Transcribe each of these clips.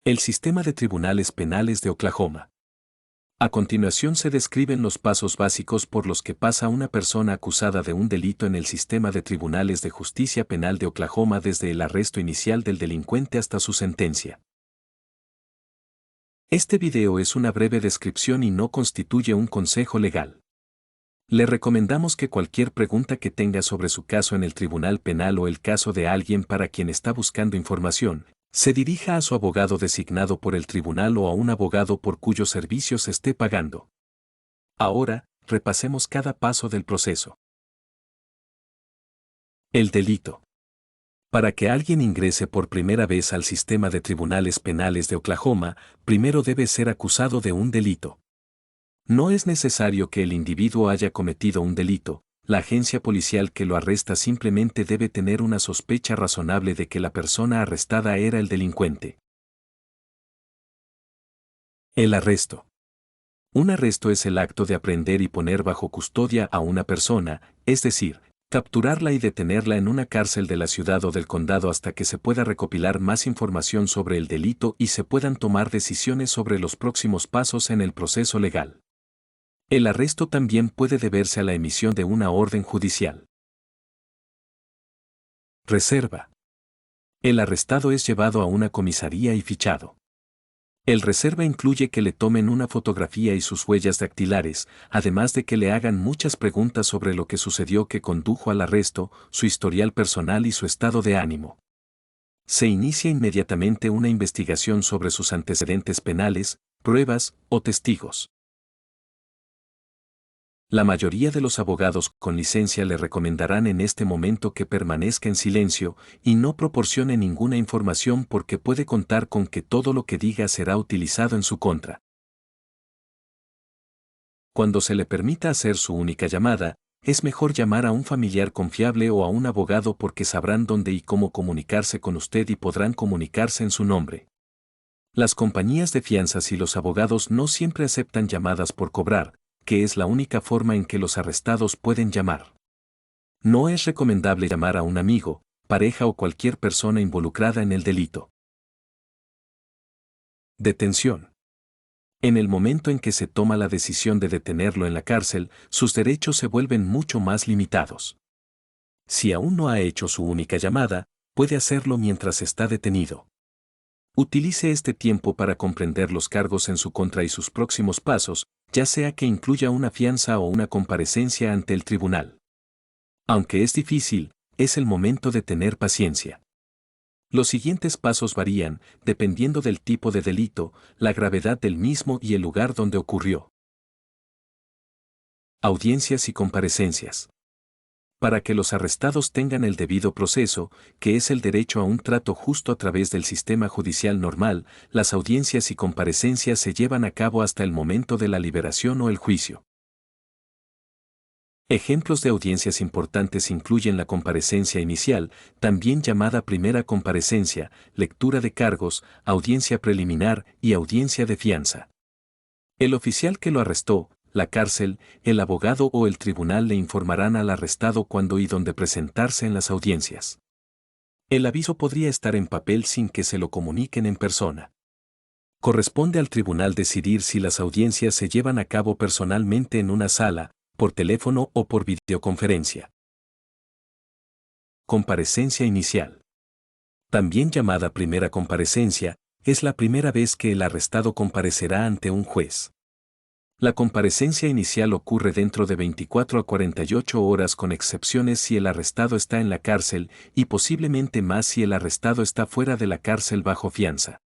El sistema de tribunales penales de Oklahoma. A continuación se describen los pasos básicos por los que pasa una persona acusada de un delito en el sistema de tribunales de justicia penal de Oklahoma desde el arresto inicial del delincuente hasta su sentencia. Este video es una breve descripción y no constituye un consejo legal. Le recomendamos que cualquier pregunta que tenga sobre su caso en el tribunal penal o el caso de alguien para quien está buscando información, se dirija a su abogado designado por el tribunal o a un abogado por cuyos servicios esté pagando. Ahora, repasemos cada paso del proceso. El delito. Para que alguien ingrese por primera vez al sistema de tribunales penales de Oklahoma, primero debe ser acusado de un delito. No es necesario que el individuo haya cometido un delito, la agencia policial que lo arresta simplemente debe tener una sospecha razonable de que la persona arrestada era el delincuente. El arresto. Un arresto es el acto de aprehender y poner bajo custodia a una persona, es decir, capturarla y detenerla en una cárcel de la ciudad o del condado hasta que se pueda recopilar más información sobre el delito y se puedan tomar decisiones sobre los próximos pasos en el proceso legal. El arresto también puede deberse a la emisión de una orden judicial. Reserva. El arrestado es llevado a una comisaría y fichado. El reserva incluye que le tomen una fotografía y sus huellas dactilares, además de que le hagan muchas preguntas sobre lo que sucedió que condujo al arresto, su historial personal y su estado de ánimo. Se inicia inmediatamente una investigación sobre sus antecedentes penales, pruebas o testigos. La mayoría de los abogados con licencia le recomendarán en este momento que permanezca en silencio y no proporcione ninguna información porque puede contar con que todo lo que diga será utilizado en su contra. Cuando se le permita hacer su única llamada, es mejor llamar a un familiar confiable o a un abogado porque sabrán dónde y cómo comunicarse con usted y podrán comunicarse en su nombre. Las compañías de fianzas y los abogados no siempre aceptan llamadas por cobrar, que es la única forma en que los arrestados pueden llamar. No es recomendable llamar a un amigo, pareja o cualquier persona involucrada en el delito. Detención. En el momento en que se toma la decisión de detenerlo en la cárcel, sus derechos se vuelven mucho más limitados. Si aún no ha hecho su única llamada, puede hacerlo mientras está detenido. Utilice este tiempo para comprender los cargos en su contra y sus próximos pasos, ya sea que incluya una fianza o una comparecencia ante el tribunal. Aunque es difícil, es el momento de tener paciencia. Los siguientes pasos varían, dependiendo del tipo de delito, la gravedad del mismo y el lugar donde ocurrió. Audiencias y comparecencias. Para que los arrestados tengan el debido proceso, que es el derecho a un trato justo a través del sistema judicial normal, las audiencias y comparecencias se llevan a cabo hasta el momento de la liberación o el juicio. Ejemplos de audiencias importantes incluyen la comparecencia inicial, también llamada primera comparecencia, lectura de cargos, audiencia preliminar y audiencia de fianza. El oficial que lo arrestó, la cárcel, el abogado o el tribunal le informarán al arrestado cuándo y dónde presentarse en las audiencias. El aviso podría estar en papel sin que se lo comuniquen en persona. Corresponde al tribunal decidir si las audiencias se llevan a cabo personalmente en una sala, por teléfono o por videoconferencia. Comparecencia inicial. También llamada primera comparecencia, es la primera vez que el arrestado comparecerá ante un juez. La comparecencia inicial ocurre dentro de 24 a 48 horas con excepciones si el arrestado está en la cárcel y posiblemente más si el arrestado está fuera de la cárcel bajo fianza.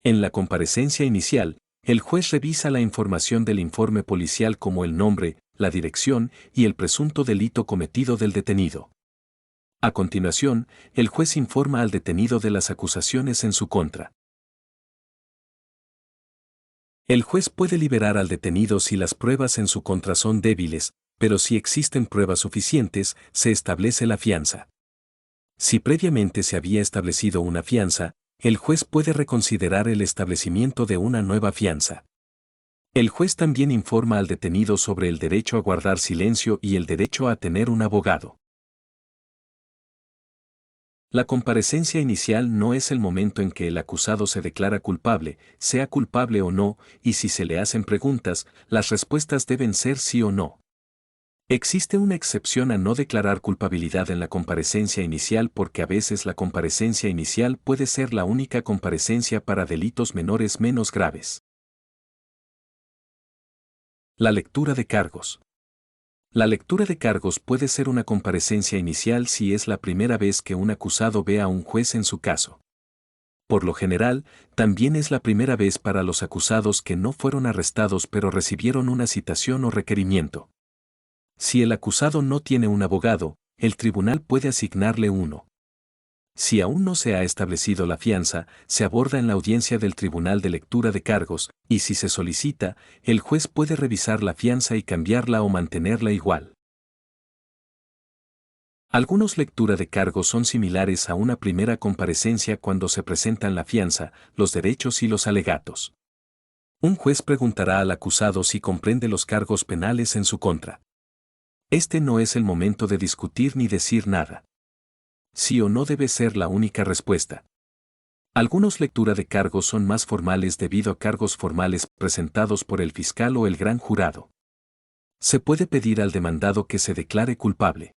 En la comparecencia inicial, el juez revisa la información del informe policial como el nombre, la dirección y el presunto delito cometido del detenido. A continuación, el juez informa al detenido de las acusaciones en su contra. El juez puede liberar al detenido si las pruebas en su contra son débiles, pero si existen pruebas suficientes, se establece la fianza. Si previamente se había establecido una fianza, el juez puede reconsiderar el establecimiento de una nueva fianza. El juez también informa al detenido sobre el derecho a guardar silencio y el derecho a tener un abogado. La comparecencia inicial no es el momento en que el acusado se declara culpable, sea culpable o no, y si se le hacen preguntas, las respuestas deben ser sí o no. Existe una excepción a no declarar culpabilidad en la comparecencia inicial porque a veces la comparecencia inicial puede ser la única comparecencia para delitos menores menos graves. La lectura de cargos. La lectura de cargos puede ser una comparecencia inicial si es la primera vez que un acusado ve a un juez en su caso. Por lo general, también es la primera vez para los acusados que no fueron arrestados pero recibieron una citación o requerimiento. Si el acusado no tiene un abogado, el tribunal puede asignarle uno. Si aún no se ha establecido la fianza, se aborda en la audiencia del Tribunal de Lectura de Cargos, y si se solicita, el juez puede revisar la fianza y cambiarla o mantenerla igual. Algunos lectura de cargos son similares a una primera comparecencia cuando se presentan la fianza, los derechos y los alegatos. Un juez preguntará al acusado si comprende los cargos penales en su contra. Este no es el momento de discutir ni decir nada. Sí o no debe ser la única respuesta. Algunos lectura de cargos son más formales debido a cargos formales presentados por el fiscal o el gran jurado. Se puede pedir al demandado que se declare culpable.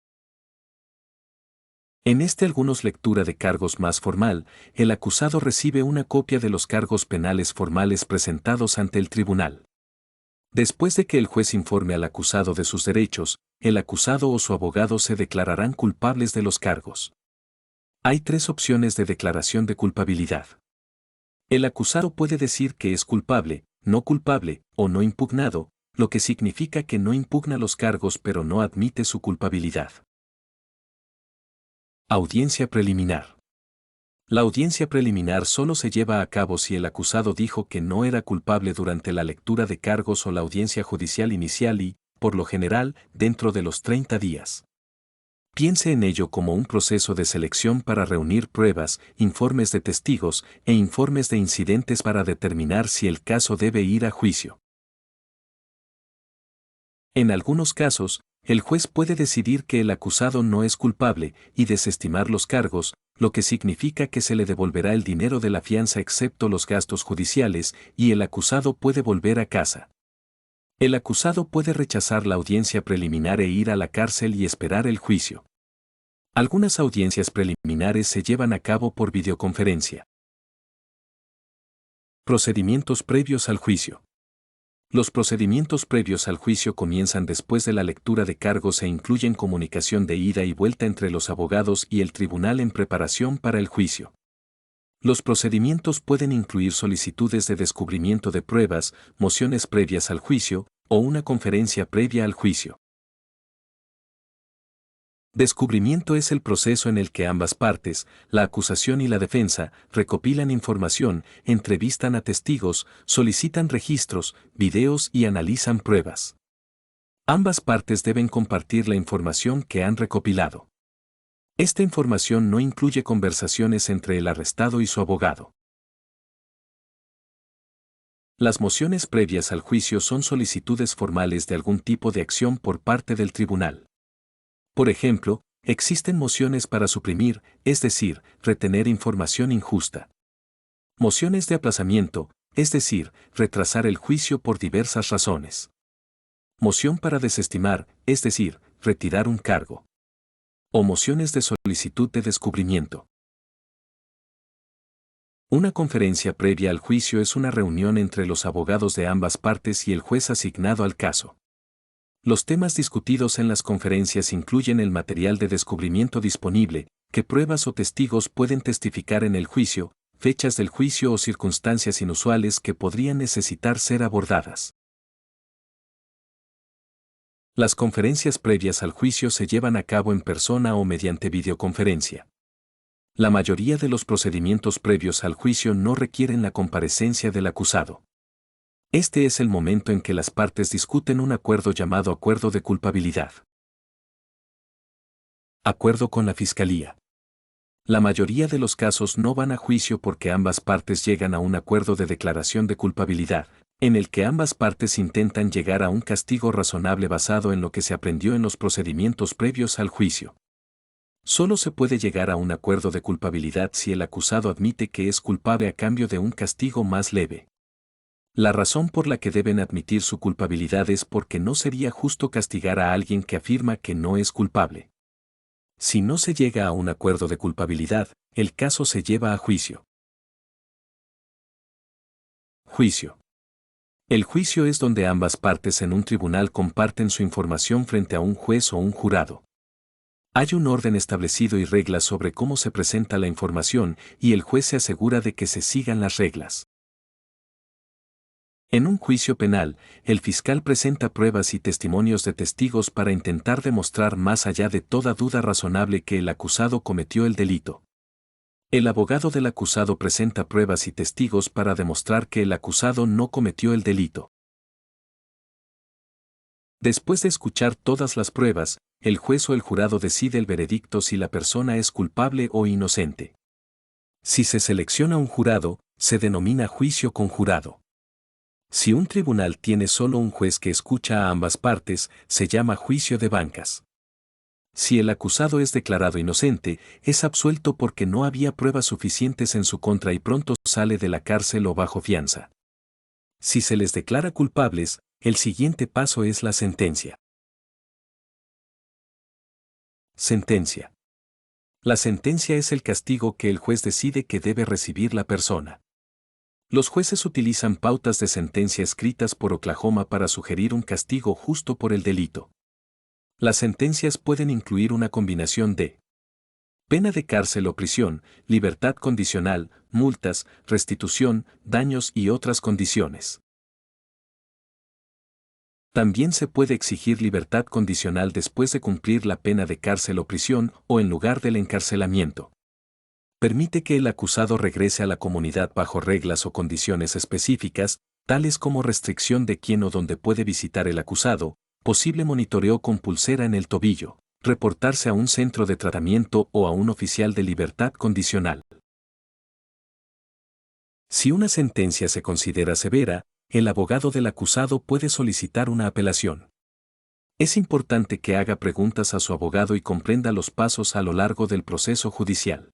En algunos lectura de cargos más formal, el acusado recibe una copia de los cargos penales formales presentados ante el tribunal. Después de que el juez informe al acusado de sus derechos, el acusado o su abogado se declararán culpables de los cargos. Hay 3 opciones de declaración de culpabilidad. El acusado puede decir que es culpable, no culpable o no impugnado, lo que significa que no impugna los cargos pero no admite su culpabilidad. Audiencia preliminar. La audiencia preliminar solo se lleva a cabo si el acusado dijo que no era culpable durante la lectura de cargos o la audiencia judicial inicial y, por lo general, dentro de los 30 días. Piense en ello como un proceso de selección para reunir pruebas, informes de testigos e informes de incidentes para determinar si el caso debe ir a juicio. En algunos casos, el juez puede decidir que el acusado no es culpable y desestimar los cargos, lo que significa que se le devolverá el dinero de la fianza excepto los gastos judiciales y el acusado puede volver a casa. El acusado puede rechazar la audiencia preliminar e ir a la cárcel y esperar el juicio. Algunas audiencias preliminares se llevan a cabo por videoconferencia. Procedimientos previos al juicio. Los procedimientos previos al juicio comienzan después de la lectura de cargos e incluyen comunicación de ida y vuelta entre los abogados y el tribunal en preparación para el juicio. Los procedimientos pueden incluir solicitudes de descubrimiento de pruebas, mociones previas al juicio, o una conferencia previa al juicio. Descubrimiento es el proceso en el que ambas partes, la acusación y la defensa, recopilan información, entrevistan a testigos, solicitan registros, videos y analizan pruebas. Ambas partes deben compartir la información que han recopilado. Esta información no incluye conversaciones entre el arrestado y su abogado. Las mociones previas al juicio son solicitudes formales de algún tipo de acción por parte del tribunal. Por ejemplo, existen mociones para suprimir, es decir, retener información injusta. Mociones de aplazamiento, es decir, retrasar el juicio por diversas razones. Moción para desestimar, es decir, retirar un cargo. O mociones de solicitud de descubrimiento. Una conferencia previa al juicio es una reunión entre los abogados de ambas partes y el juez asignado al caso. Los temas discutidos en las conferencias incluyen el material de descubrimiento disponible, qué pruebas o testigos pueden testificar en el juicio, fechas del juicio o circunstancias inusuales que podrían necesitar ser abordadas. Las conferencias previas al juicio se llevan a cabo en persona o mediante videoconferencia. La mayoría de los procedimientos previos al juicio no requieren la comparecencia del acusado. Este es el momento en que las partes discuten un acuerdo llamado acuerdo de culpabilidad. Acuerdo con la Fiscalía. La mayoría de los casos no van a juicio porque ambas partes llegan a un acuerdo de declaración de culpabilidad, en el que ambas partes intentan llegar a un castigo razonable basado en lo que se aprendió en los procedimientos previos al juicio. Solo se puede llegar a un acuerdo de culpabilidad si el acusado admite que es culpable a cambio de un castigo más leve. La razón por la que deben admitir su culpabilidad es porque no sería justo castigar a alguien que afirma que no es culpable. Si no se llega a un acuerdo de culpabilidad, el caso se lleva a juicio. Juicio. El juicio es donde ambas partes en un tribunal comparten su información frente a un juez o un jurado. Hay un orden establecido y reglas sobre cómo se presenta la información y el juez se asegura de que se sigan las reglas. En un juicio penal, el fiscal presenta pruebas y testimonios de testigos para intentar demostrar más allá de toda duda razonable que el acusado cometió el delito. El abogado del acusado presenta pruebas y testigos para demostrar que el acusado no cometió el delito. Después de escuchar todas las pruebas, el juez o el jurado decide el veredicto si la persona es culpable o inocente. Si se selecciona un jurado, se denomina juicio conjurado. Si un tribunal tiene solo un juez que escucha a ambas partes, se llama juicio de bancas. Si el acusado es declarado inocente, es absuelto porque no había pruebas suficientes en su contra y pronto sale de la cárcel o bajo fianza. Si se les declara culpables, el siguiente paso es la sentencia. Sentencia. La sentencia es el castigo que el juez decide que debe recibir la persona. Los jueces utilizan pautas de sentencia escritas por Oklahoma para sugerir un castigo justo por el delito. Las sentencias pueden incluir una combinación de pena de cárcel o prisión, libertad condicional, multas, restitución, daños y otras condiciones. También se puede exigir libertad condicional después de cumplir la pena de cárcel o prisión o en lugar del encarcelamiento. Permite que el acusado regrese a la comunidad bajo reglas o condiciones específicas, tales como restricción de quién o dónde puede visitar el acusado, posible monitoreo con pulsera en el tobillo, reportarse a un centro de tratamiento o a un oficial de libertad condicional. Si una sentencia se considera severa, el abogado del acusado puede solicitar una apelación. Es importante que haga preguntas a su abogado y comprenda los pasos a lo largo del proceso judicial.